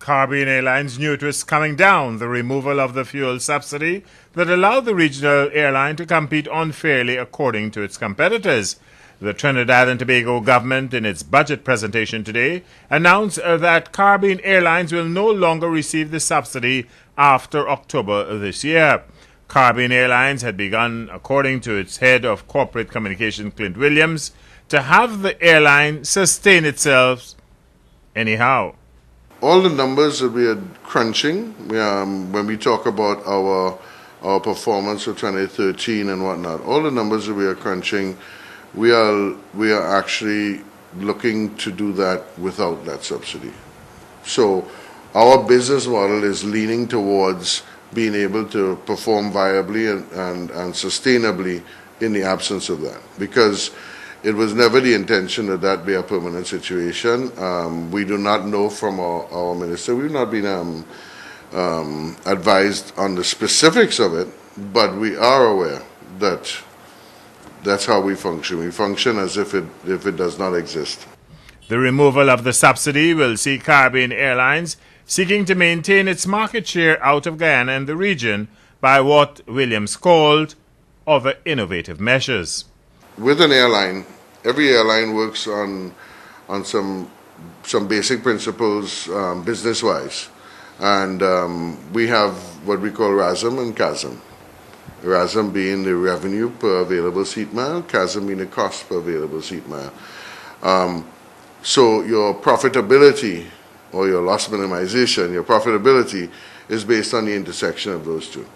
Caribbean Airlines knew it was coming down, the removal of the fuel subsidy that allowed the regional airline to compete unfairly according to its competitors. The Trinidad and Tobago government, in its budget presentation today, announced that Caribbean Airlines will no longer receive the subsidy after October this year. Caribbean Airlines had begun, according to its head of corporate communication, Clint Williams, to have the airline sustain itself anyhow. All the numbers that we are crunching, when we talk about our performance for 2013 and whatnot, all the numbers that we are crunching, we are actually looking to do that without that subsidy. So our business model is leaning towards being able to perform viably and sustainably in the absence of that, because it was never the intention that that be a permanent situation. We do not know from our minister. We've not been advised on the specifics of it, but we are aware that that's how we function. We function as if it does not exist. The removal of the subsidy will see Caribbean Airlines seeking to maintain its market share out of Guyana and the region by what Williams called other innovative measures. With an airline, every airline works on some basic principles business-wise, and we have what we call RASM and CASM. RASM being the revenue per available seat mile, CASM being the cost per available seat mile. So your profitability or your loss minimization, your profitability is based on the intersection of those two.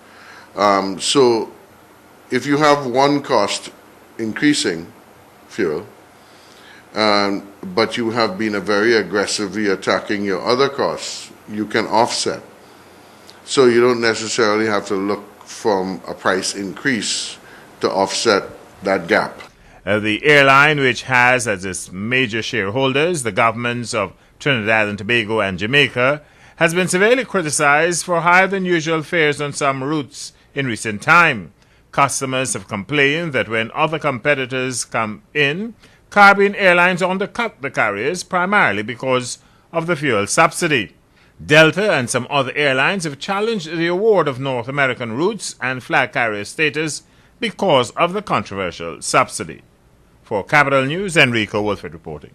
So if you have one cost increasing, fuel, but you have been very aggressively attacking your other costs, you can offset. So you don't necessarily have to look from a price increase to offset that gap. The airline, which has as its major shareholders the governments of Trinidad and Tobago and Jamaica, has been severely criticized for higher than usual fares on some routes in recent time. Customers have complained that when other competitors come in, Caribbean Airlines undercut the carriers primarily because of the fuel subsidy. Delta and some other airlines have challenged the award of North American routes and flag carrier status because of the controversial subsidy. For Capital News, Enrico Wolford reporting.